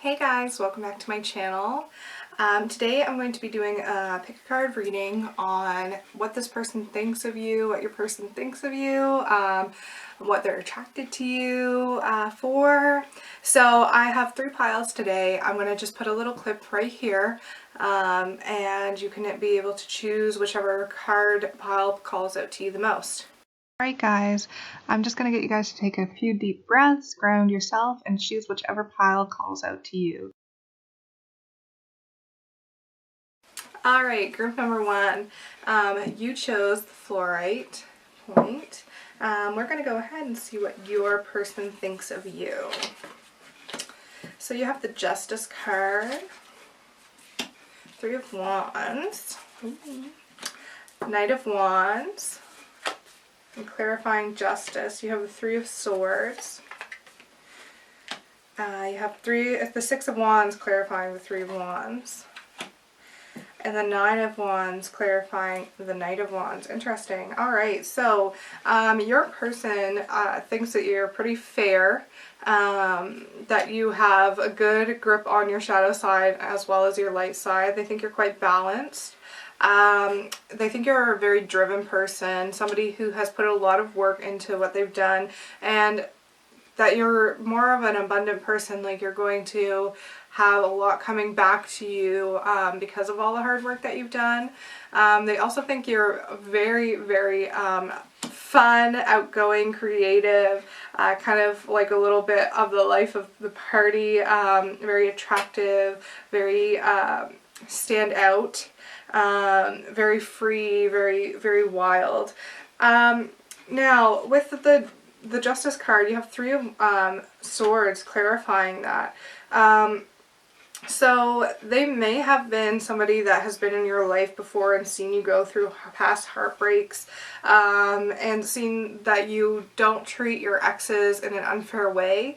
Hey guys, welcome back to my channel. Today I'm going to be doing a pick a card reading on what this person thinks of you, what your person thinks of you, what they're attracted to you for. So I have 3 piles today. I'm going to just put a little clip right here and you can be able to choose whichever card pile calls out to you the most. Alright guys, I'm just going to get you guys to take a few deep breaths, ground yourself, and choose whichever pile calls out to you. Alright, group number 1, you chose the fluorite point. We're going to go ahead and see what your person thinks of you. So you have the Justice card, 3 of Wands, Knight of Wands, and clarifying justice. You have the 3 of Swords. You have the 6 of Wands clarifying the 3 of Wands. And the 9 of Wands clarifying the Knight of Wands. Interesting. Alright, so your person thinks that you're pretty fair, that you have a good grip on your shadow side as well as your light side. They think you're quite balanced. They think you're a very driven person, somebody who has put a lot of work into what they've done, and that you're more of an abundant person, like you're going to have a lot coming back to you because of all the hard work that you've done. They also think you're very, very fun, outgoing, creative, kind of like a little bit of the life of the party, very attractive, very stand out. Very free, very, very wild. Now, with the Justice card, you have 3 of Swords clarifying that. So they may have been somebody that has been in your life before and seen you go through past heartbreaks, and seen that you don't treat your exes in an unfair way.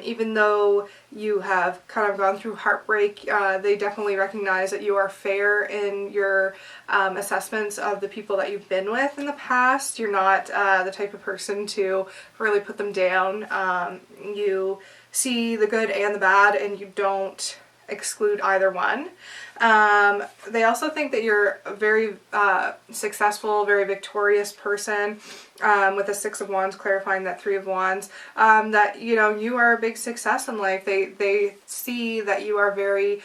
Even though you have kind of gone through heartbreak, they definitely recognize that you are fair in your assessments of the people that you've been with in the past. You're not the type of person to really put them down. You see the good and the bad, and you don't exclude either one. They also think that you're a very successful, very victorious person, with the 6 of Wands clarifying that 3 of Wands, that, you know, you are a big success in life. They see that you are very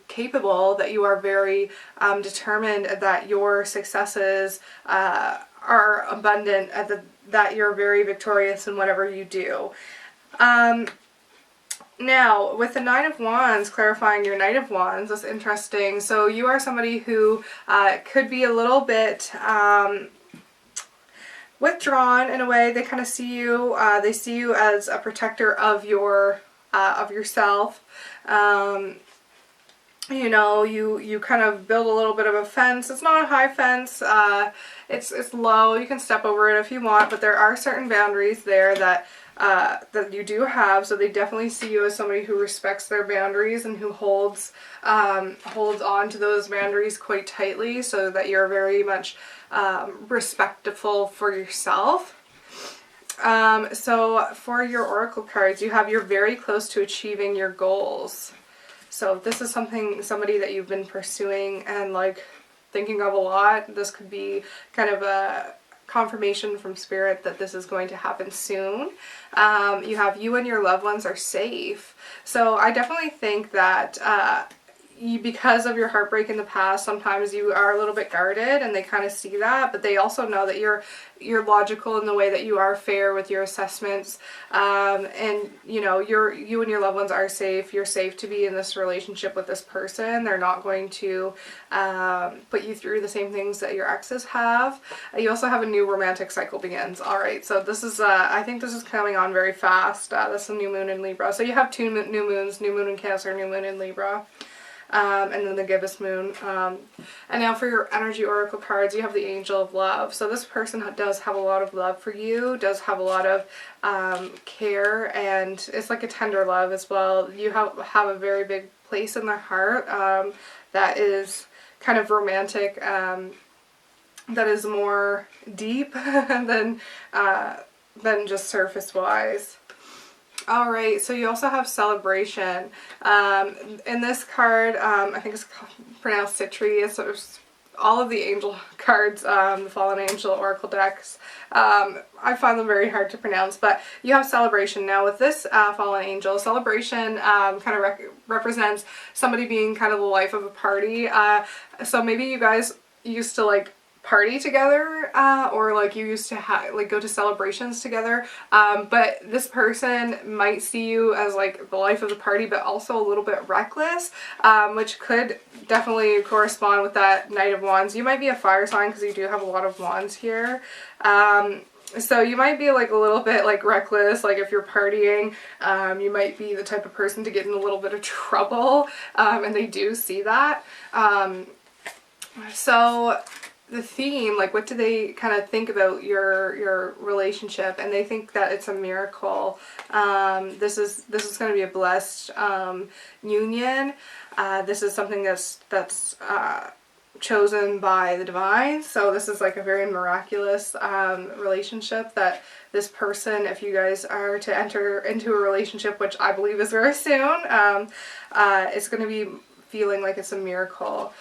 capable, that you are very determined, that your successes are abundant, that you're very victorious in whatever you do. Now, with the 9 of Wands clarifying your Knight of Wands, that's interesting. So you are somebody who could be a little bit withdrawn in a way. They kind of see you, they see you as a protector of yourself. You know, you kind of build a little bit of a fence. It's not a high fence, it's low. You can step over it if you want, but there are certain boundaries there that you do have. So they definitely see you as somebody who respects their boundaries and who holds on to those boundaries quite tightly, so that you're very much respectful for yourself. So for your oracle cards, you have you're very close to achieving your goals. So if this is somebody that you've been pursuing and like thinking of a lot, this could be kind of a confirmation from Spirit that this is going to happen soon. You have you and your loved ones are safe. So I definitely think that because of your heartbreak in the past, sometimes you are a little bit guarded, and they kind of see that, but they also know that you're logical in the way that you are fair with your assessments, and you know, you and your loved ones are safe. You're safe to be in this relationship with this person. They're not going to put you through the same things that your exes have. You also have a new romantic cycle begins. Alright, so this is I think this is coming on very fast. That's a new moon in Libra. So you have 2 new moons, new moon in Cancer, new moon in Libra. And then the gibbous moon. And now for your energy oracle cards, you have the Angel of Love. So this person does have a lot of love for you, does have a lot of care, and it's like a tender love as well. You have a very big place in their heart that is kind of romantic, that is more deep than just surface wise. All right, so you also have celebration. In this card, I think it's pronounced Citri. It's sort of all of the angel cards, the Fallen Angel Oracle decks. I find them very hard to pronounce, but you have celebration. Now with this Fallen Angel, celebration kind of represents somebody being kind of the life of a party. So maybe you guys used to like party together, or like you used to like go to celebrations together, but this person might see you as like the life of the party, but also a little bit reckless, which could definitely correspond with that Knight of Wands. You might be a fire sign because you do have a lot of wands here. So you might be like a little bit like reckless, like if you're partying, you might be the type of person to get in a little bit of trouble, and they do see that. So the theme, like what do they kind of think about your relationship, and they think that it's a miracle. This is going to be a blessed union. This is something that's chosen by the divine. So this is like a very miraculous relationship that this person, if you guys are to enter into a relationship, which I believe is very soon, it's going to be feeling like it's a miracle.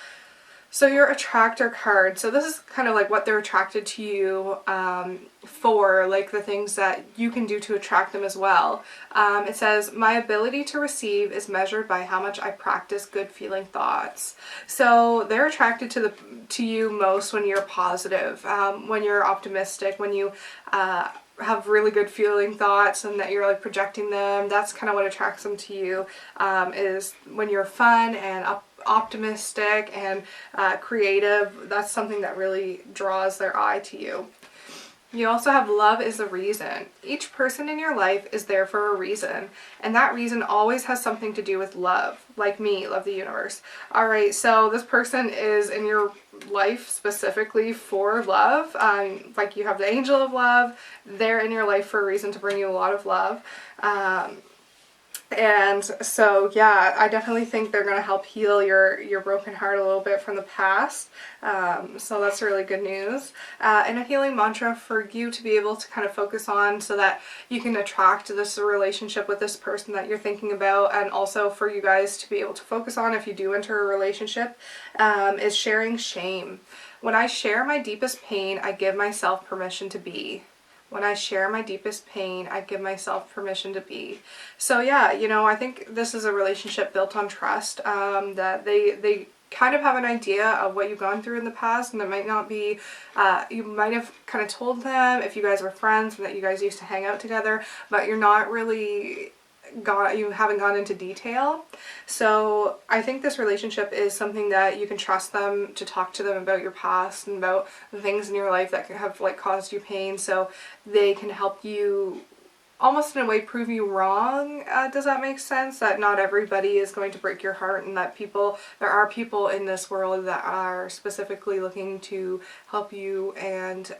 So your Attractor card, so this is kind of like what they're attracted to you for, like the things that you can do to attract them as well. It says, my ability to receive is measured by how much I practice good feeling thoughts. So they're attracted to you most when you're positive, when you're optimistic, when you have really good feeling thoughts and that you're like projecting them. That's kind of what attracts them to you, is when you're fun and optimistic and creative. That's something that really draws their eye to you. You also have love is the reason. Each person in your life is there for a reason, and that reason always has something to do with love. Like me, love the universe. All right, so this person is in your life specifically for love. Like you have the angel of love. They're in your life for a reason, to bring you a lot of love. And so, yeah, I definitely think they're going to help heal your broken heart a little bit from the past. So that's really good news. And a healing mantra for you to be able to kind of focus on so that you can attract this relationship with this person that you're thinking about, and also for you guys to be able to focus on if you do enter a relationship, is sharing shame. When I share my deepest pain, I give myself permission to be. When I share my deepest pain, I give myself permission to be. So yeah, you know, I think this is a relationship built on trust, that they kind of have an idea of what you've gone through in the past, and it might not be, you might have kind of told them if you guys were friends and that you guys used to hang out together, but you're not really you haven't gone into detail. So I think this relationship is something that you can trust them to talk to them about your past and about the things in your life that have like caused you pain, so they can help you almost in a way prove you wrong. Does that make sense? That not everybody is going to break your heart, and that there are people in this world that are specifically looking to help you and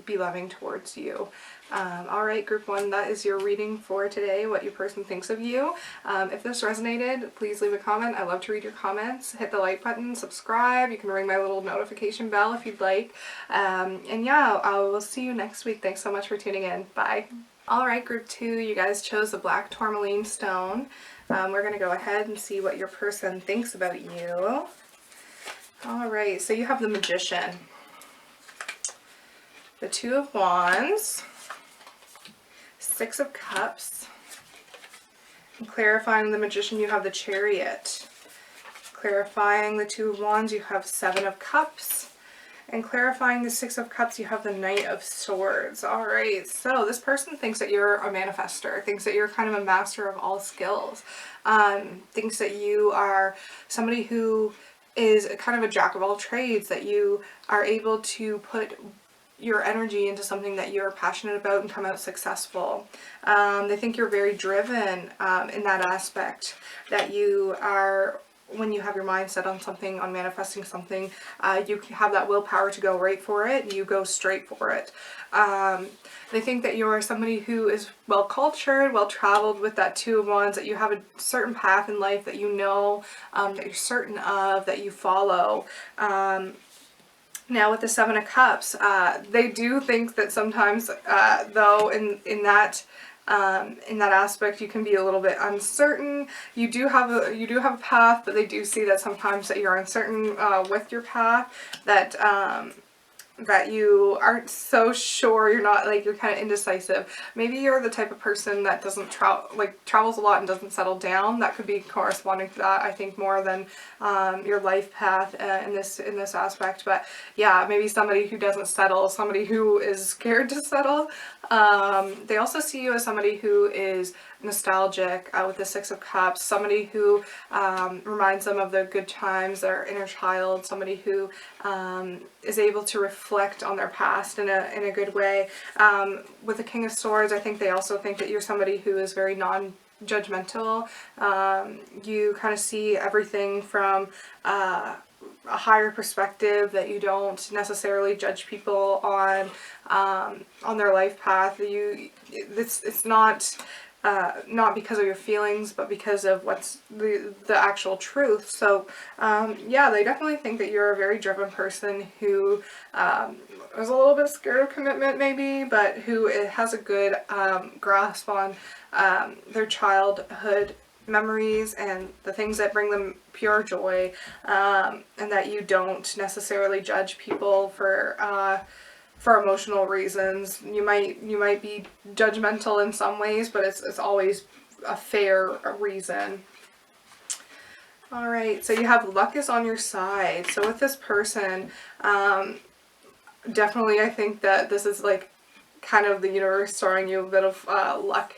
be loving towards you. Alright, group 1, that is your reading for today, what your person thinks of you. If this resonated, please leave a comment. I love to read your comments. Hit the like button, subscribe. You can ring my little notification bell if you'd like. And yeah, I will see you next week. Thanks so much for tuning in. Bye. Alright, group 2, you guys chose the black tourmaline stone. We're going to go ahead and see what your person thinks about you. Alright, so you have the Magician, the Two of Wands, Six of Cups, and clarifying the Magician, you have the Chariot. Clarifying the Two of Wands, you have Seven of Cups. And clarifying the Six of Cups, you have the Knight of Swords. Alright, so this person thinks that you're a manifester, thinks that you're kind of a master of all skills, thinks that you are somebody who is kind of a jack of all trades, that you are able to put your energy into something that you're passionate about and come out successful. They think you're very driven in that aspect, that you are, when you have your mind set on something, on manifesting something, you have that willpower to go right for it, and you go straight for it. They think that you're somebody who is well cultured, well traveled with that Two of Wands, that you have a certain path in life that you know, that you're certain of, that you follow. Now with the Seven of Cups, they do think that sometimes, though, in that in that aspect. You can be a little bit uncertain. You do have a path, but they do see that sometimes that you're uncertain with your path, that that you aren't so sure, you're not, like, you're kind of indecisive. Maybe you're the type of person that doesn't travels a lot and doesn't settle down. That could be corresponding to that, I think, more than your life path in this aspect. But yeah, maybe somebody who doesn't settle, somebody who is scared to settle. They also see you as somebody who is nostalgic with the Six of Cups, somebody who reminds them of the good times, their inner child, somebody who is able to reflect on their past in a good way. With the King of Swords, I think they also think that you're somebody who is very non-judgmental. You kind of see everything from a higher perspective, that you don't necessarily judge people on their life path. It's not because of your feelings, but because of what's the actual truth. So yeah, they definitely think that you're a very driven person who is a little bit scared of commitment maybe, but who has a good grasp on their childhood memories and the things that bring them pure joy, and that you don't necessarily judge people for emotional reasons. You might be judgmental in some ways, but it's always a fair reason. Alright, so you have luck is on your side. So with this person, definitely I think that this is like kind of the universe throwing you a bit of luck.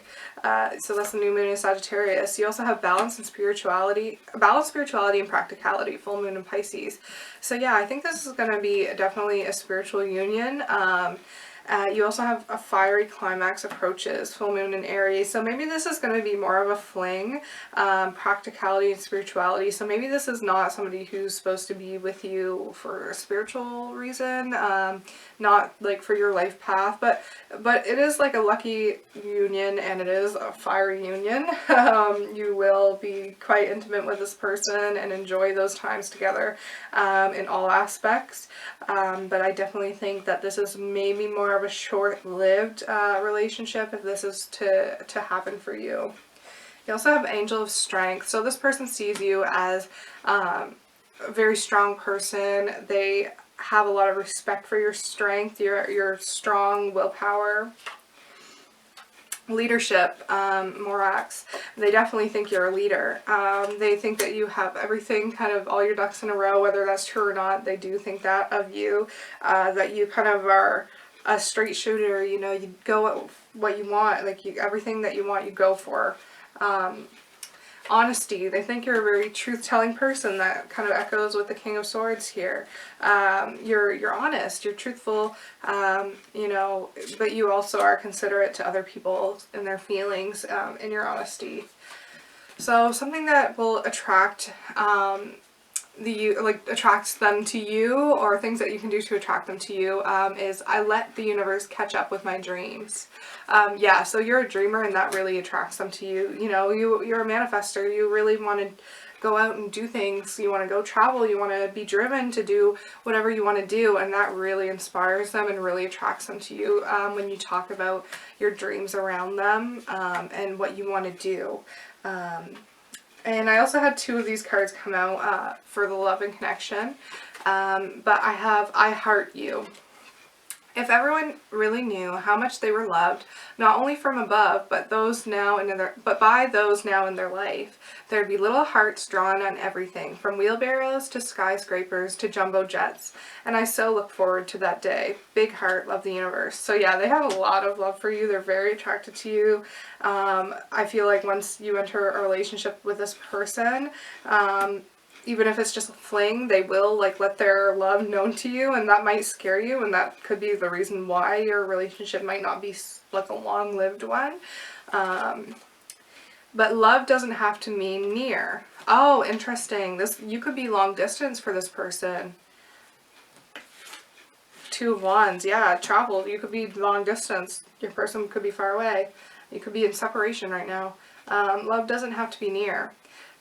So that's the new moon in Sagittarius. You also have balance and spirituality and practicality, full moon in Pisces. So yeah, I think this is going to be definitely a spiritual union. You also have a fiery climax approaches, full moon in Aries. So maybe this is going to be more of a fling, practicality and spirituality. So maybe this is not somebody who's supposed to be with you for a spiritual reason, not like for your life path, but it is like a lucky union, and it is a fiery union. You will be quite intimate with this person and enjoy those times together in all aspects. But I definitely think that this is maybe more of a short-lived relationship if this is to happen for you. You also have Angel of Strength. So this person sees you as a very strong person. They have a lot of respect for your strength, your strong willpower. Leadership, Morax. They definitely think you're a leader. They think that you have everything, kind of all your ducks in a row, whether that's true or not. They do think that of you, that you kind of are a straight shooter, you know, you go at what you want, like everything that you want you go for. Honesty, they think you're a very truth-telling person. That kind of echoes with the King of Swords here. You're honest, you're truthful, you know, but you also are considerate to other people and their feelings in your honesty. So something that will attract attracts them to you, or things that you can do to attract them to you, is I let the universe catch up with my dreams. Yeah, so you're a dreamer, and that really attracts them to you. You know, you're a manifester. You really want to go out and do things. You want to go travel. You want to be driven to do whatever you want to do, and that really inspires them and really attracts them to you when you talk about your dreams around them and what you want to do. And I also had two of these cards come out for the love and connection. But I have I Heart You. If everyone really knew how much they were loved, not only from above, but by those now in their life, there'd be little hearts drawn on everything, from wheelbarrows to skyscrapers to jumbo jets. And I so look forward to that day. Big heart, love the universe. So yeah, they have a lot of love for you. They're very attracted to you. I feel like once you enter a relationship with this person, even if it's just a fling, they will like let their love known to you, and that might scare you, and that could be the reason why your relationship might not be like a long-lived one. But love doesn't have to mean near. Oh, interesting. You could be long distance for this person. Two of Wands, yeah, travel. You could be long distance. Your person could be far away. You could be in separation right now. Love doesn't have to be near.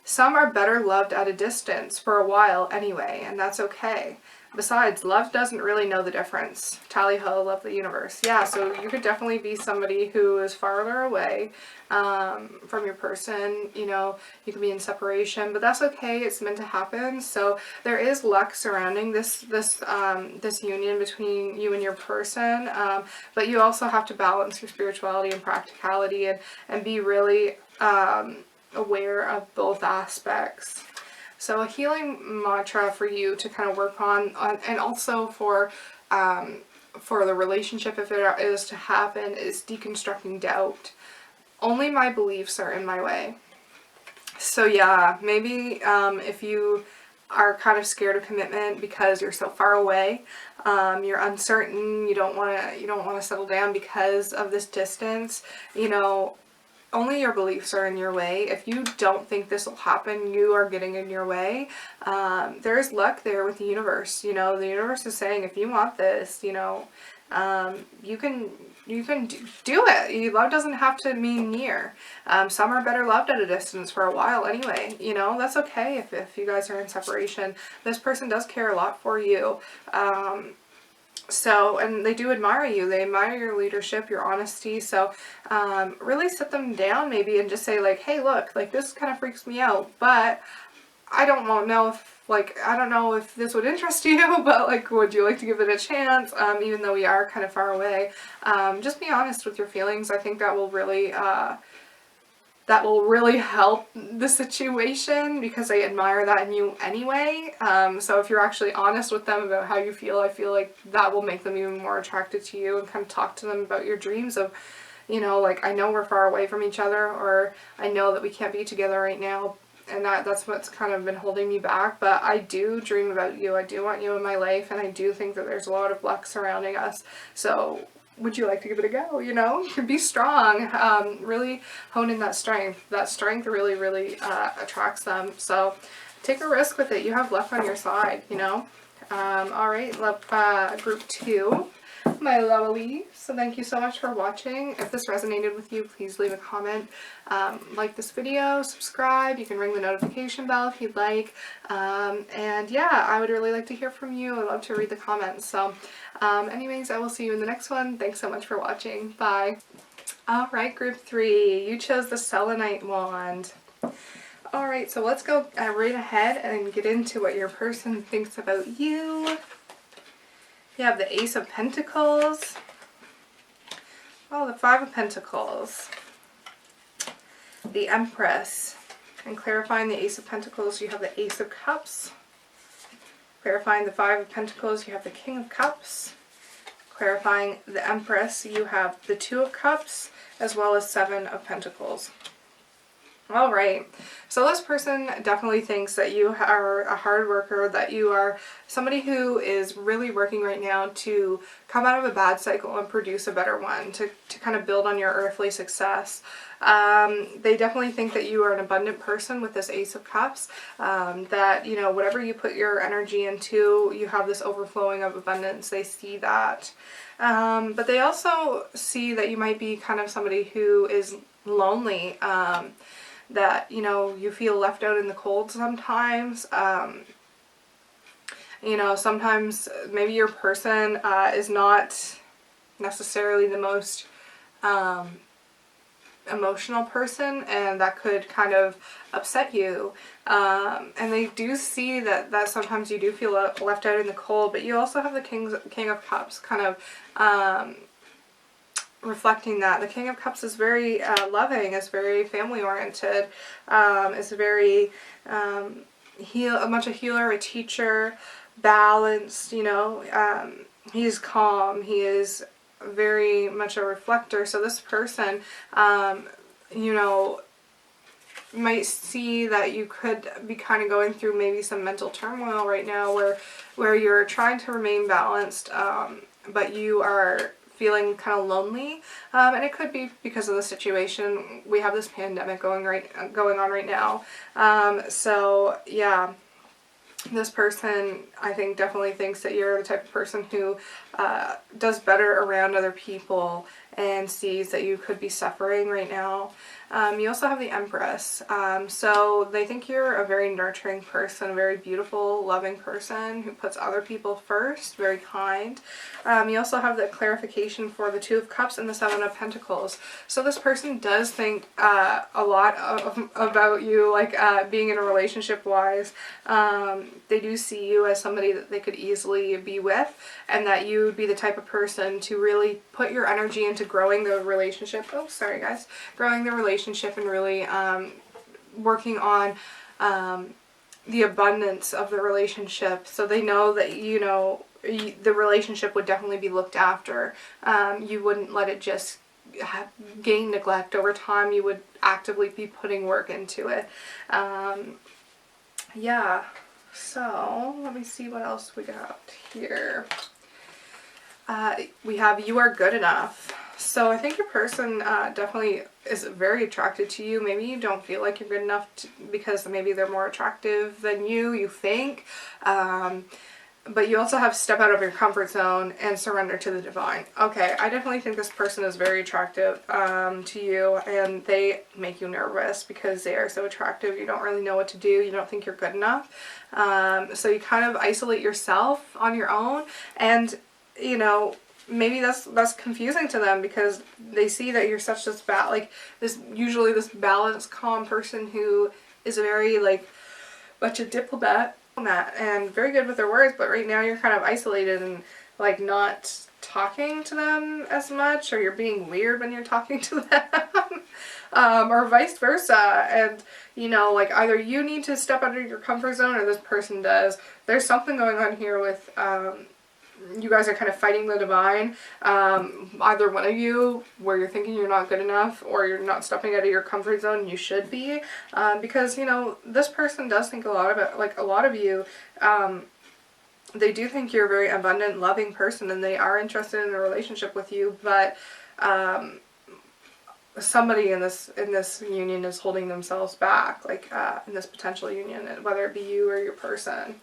Some are better loved at a distance, for a while anyway, and that's okay. Besides, love doesn't really know the difference. Tally ho, love the universe. Yeah, so you could definitely be somebody who is farther away from your person. You know, you could be in separation, but that's okay. It's meant to happen. So there is luck surrounding this union between you and your person. But you also have to balance your spirituality and practicality, and be really aware of both aspects. So a healing mantra for you to kind of work on and also for the relationship, if it is to happen, is deconstructing doubt. Only my beliefs are in my way. So yeah, maybe if you are kind of scared of commitment because you're so far away, you're uncertain, you don't want to settle down because of this distance, you know, only your beliefs are in your way. If you don't think this will happen, you are getting in your way. There is luck there with the universe. You know, the universe is saying, if you want this, you know, you can do it. Love doesn't have to mean near. Some are better loved at a distance for a while anyway. You know, that's okay if you guys are in separation. This person does care a lot for you. So, and they do admire you. They admire your leadership, your honesty. So, really sit them down maybe and just say like, hey, look, like this kind of freaks me out, but I don't know if, like, I don't know if this would interest you, but like, would you like to give it a chance? Even though we are kind of far away, just be honest with your feelings. I think that will really help the situation, because I admire that in you anyway. So if you're actually honest with them about how you feel, I feel like that will make them even more attracted to you, and kind of talk to them about your dreams of, you know, like, I know we're far away from each other, or I know that we can't be together right now, and that's what's kind of been holding me back, but I do dream about you. I do want you in my life, and I do think that there's a lot of luck surrounding us. So would you like to give it a go? You know, be strong. Really hone in that strength. That strength really, really attracts them. So take a risk with it. You have luck on your side, you know. All right, love group 2, my lovely. So thank you so much for watching. If this resonated with you, please leave a comment. Like this video, subscribe. You can ring the notification bell if you'd like. And yeah, I would really like to hear from you. I love to read the comments. So anyways, I will see you in the next one. Thanks so much for watching. Bye. All right, group 3, you chose the selenite wand. All right, so let's go right ahead and get into what your person thinks about you. You have the Ace of Pentacles. Oh, the Five of Pentacles. The Empress. And clarifying the Ace of Pentacles, you have the Ace of Cups. Clarifying the Five of Pentacles, you have the King of Cups. Clarifying the Empress, you have the Two of Cups, as well as Seven of Pentacles. Alright, so this person definitely thinks that you are a hard worker, that you are somebody who is really working right now to come out of a bad cycle and produce a better one, to kind of build on your earthly success. They definitely think that you are an abundant person with this Ace of Cups, that, you know, whatever you put your energy into, you have this overflowing of abundance. They see that. But they also see that you might be kind of somebody who is lonely, that, you know, you feel left out in the cold sometimes. You know, sometimes maybe your person is not necessarily the most emotional person, and that could kind of upset you. And they do see that sometimes you do feel left out in the cold, but you also have the King of Cups kind of reflecting that. The King of Cups is very loving, is very family oriented, is very much a healer, a teacher, balanced, you know. He's calm, he is very much a reflector. So this person, you know, might see that you could be kind of going through maybe some mental turmoil right now, where you're trying to remain balanced, but you are feeling kind of lonely, and it could be because of the situation. We have this pandemic going on right now. So yeah, this person, I think, definitely thinks that you're the type of person who does better around other people, and sees that you could be suffering right now. You also have the Empress. So they think you're a very nurturing person, a very beautiful, loving person who puts other people first, very kind. You also have the clarification for the Two of Cups and the Seven of Pentacles. So this person does think a lot about you, like being in a relationship wise. They do see you as somebody that they could easily be with, and that you would be the type of person to really put your energy into growing the relationship. Oh, sorry guys. Growing the relationship and really working on the abundance of the relationship, so they know that, you know, the relationship would definitely be looked after. You wouldn't let it just gain neglect over time. You would actively be putting work into it. Yeah, so let me see what else we got here. We have You Are Good Enough. So I think your person definitely is very attracted to you. Maybe you don't feel like you're good enough because maybe they're more attractive than you think. But you also have step out of your comfort zone and surrender to the divine. Okay, I definitely think this person is very attractive to you, and they make you nervous because they are so attractive. You don't really know what to do. You don't think you're good enough. So you kind of isolate yourself on your own, and you know, maybe that's confusing to them because they see that you're such usually this balanced, calm person who is very much a diplomat and very good with their words, but right now you're kind of isolated and like not talking to them as much, or you're being weird when you're talking to them. Or vice versa, and you know, like either you need to step out of your comfort zone or this person does. There's something going on here with you guys are kind of fighting the divine, either one of you, where you're thinking you're not good enough or you're not stepping out of your comfort zone and you should be, because you know, this person does think a lot of it, like a lot of you, they do think you're a very abundant, loving person, and they are interested in a relationship with you, but somebody in this union is holding themselves back, like in this potential union, whether it be you or your person.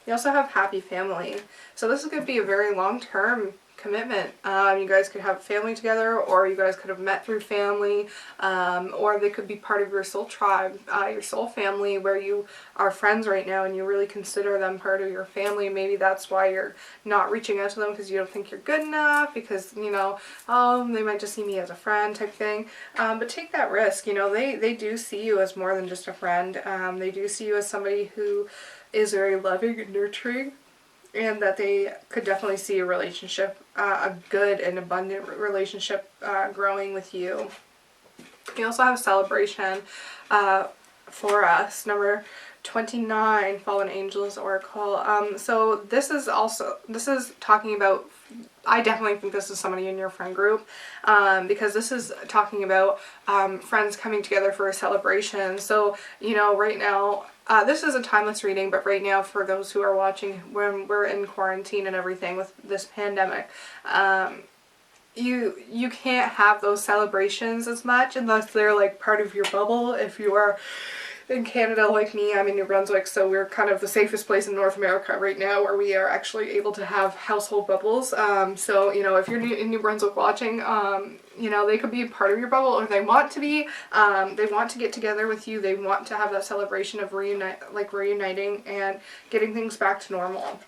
You also have happy family. So this is going to be a very long-term commitment. You guys could have family together, or you guys could have met through family, or they could be part of your soul tribe, your soul family, where you are friends right now and you really consider them part of your family. Maybe that's why you're not reaching out to them, because you don't think you're good enough, because, you know, oh, they might just see me as a friend type thing. But take that risk. You know, they do see you as more than just a friend. They do see you as somebody who is very loving and nurturing, and that they could definitely see a relationship, a good and abundant relationship growing with you. You also have celebration for us, number 29, Fallen Angels Oracle. So this is talking about, I definitely think this is somebody in your friend group, because this is talking about friends coming together for a celebration. So, you know, right now, this is a timeless reading, but right now, for those who are watching, when we're in quarantine and everything with this pandemic, you can't have those celebrations as much unless they're like part of your bubble. If you are in Canada like me, I'm in New Brunswick, so we're kind of the safest place in North America right now where we are actually able to have household bubbles. So, you know, if you're in New Brunswick watching, you know, they could be part of your bubble, or they want to be. They want to get together with you. They want to have that celebration of reuniting and getting things back to normal.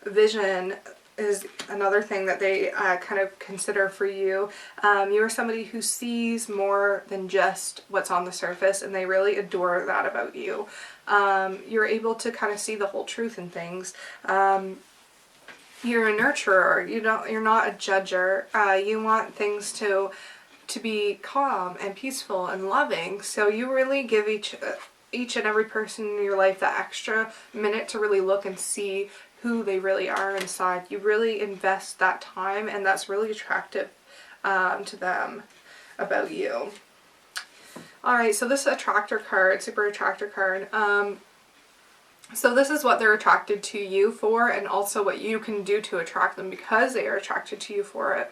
Vision is another thing that they kind of consider for you. You are somebody who sees more than just what's on the surface, and they really adore that about you. You're able to kind of see the whole truth in things. You're a nurturer. You're not a judger. You want things to be calm and peaceful and loving. So you really give each and every person in your life that extra minute to really look and see who they really are inside. You really invest that time, and that's really attractive to them about you. Alright, so this is Attractor card, Super Attractor card. So this is what they're attracted to you for, and also what you can do to attract them because they are attracted to you for it.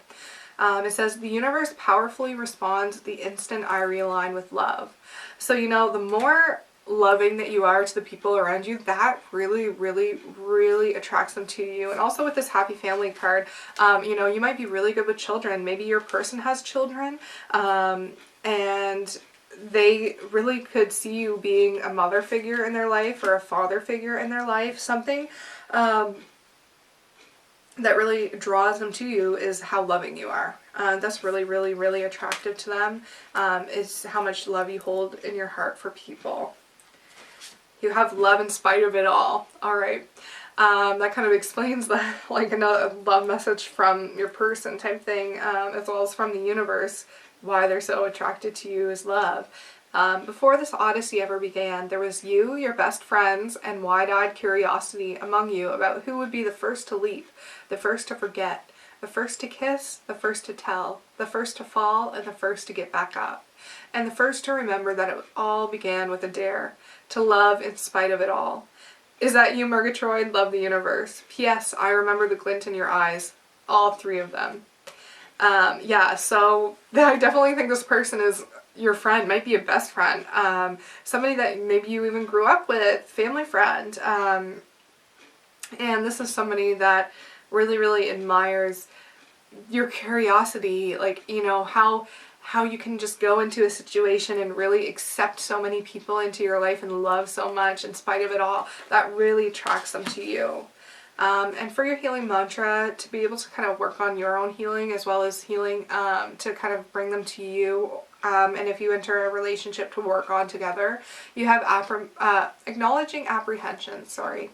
It says, the universe powerfully responds the instant I realign with love. So, you know, the more loving that you are to the people around you, that really, really, really attracts them to you. And also with this happy family card, you know, you might be really good with children. Maybe your person has children, and and they really could see you being a mother figure in their life or a father figure in their life. Something that really draws them to you is how loving you are. That's really, really, really attractive to them, is how much love you hold in your heart for people. You have love in spite of it all. All right. That kind of explains the, like, another love message from your person type thing, as well as from the universe. Why they're so attracted to you is love. Before this odyssey ever began, there was you, your best friends, and wide-eyed curiosity among you about who would be the first to leap, the first to forget, the first to kiss, the first to tell, the first to fall, and the first to get back up, and the first to remember that it all began with a dare, to love in spite of it all. Is that you, Murgatroyd? Love the universe. P.S. I remember the glint in your eyes. All three of them. Yeah, so I definitely think this person is your friend, might be a best friend, somebody that maybe you even grew up with, family friend, and this is somebody that really, really admires your curiosity, like, you know, how you can just go into a situation and really accept so many people into your life and love so much in spite of it all. That really attracts them to you. And for your healing mantra, to be able to kind of work on your own healing as well as healing, to kind of bring them to you, and if you enter a relationship to work on together, you have acknowledging apprehension, sorry.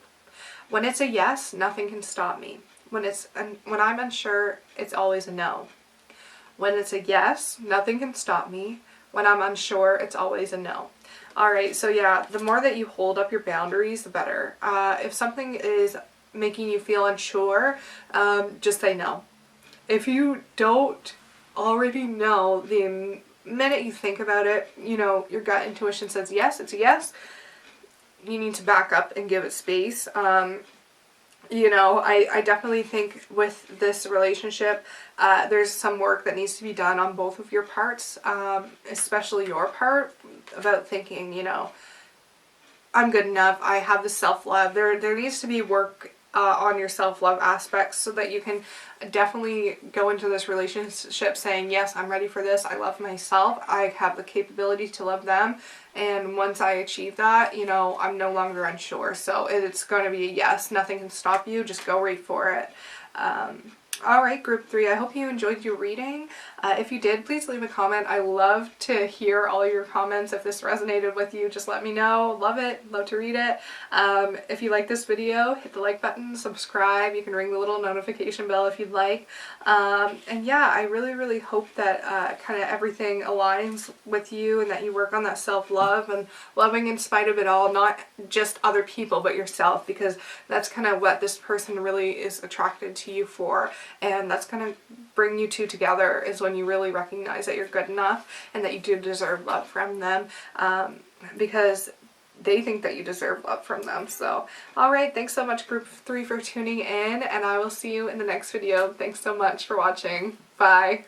When it's a yes, nothing can stop me. When I'm unsure, it's always a no. When it's a yes, nothing can stop me. When I'm unsure, it's always a no. Alright, so yeah, the more that you hold up your boundaries, the better. If something is making you feel unsure, just say no. If you don't already know, the minute you think about it, you know, your gut intuition says yes, it's a yes. You need to back up and give it space. You know, I definitely think with this relationship, there's some work that needs to be done on both of your parts, especially your part, about thinking, you know, I'm good enough, I have the self-love. There needs to be work on your self-love aspects so that you can definitely go into this relationship saying, yes, I'm ready for this, I love myself, I have the capability to love them, and once I achieve that, you know, I'm no longer unsure. So it's going to be a yes, nothing can stop you, just go right for it. Alright, group 3, I hope you enjoyed your reading. If you did, please leave a comment. I love to hear all your comments. If this resonated with you, just let me know. Love it. Love to read it. If you like this video, hit the like button, subscribe. You can ring the little notification bell if you'd like. And yeah, I really, really hope that kind of everything aligns with you and that you work on that self-love and loving in spite of it all, not just other people, but yourself, because that's kind of what this person really is attracted to you for. And that's going to bring you two together, is when you really recognize that you're good enough and that you do deserve love from them, because they think that you deserve love from them. So, alright, thanks so much group 3 for tuning in, and I will see you in the next video. Thanks so much for watching. Bye.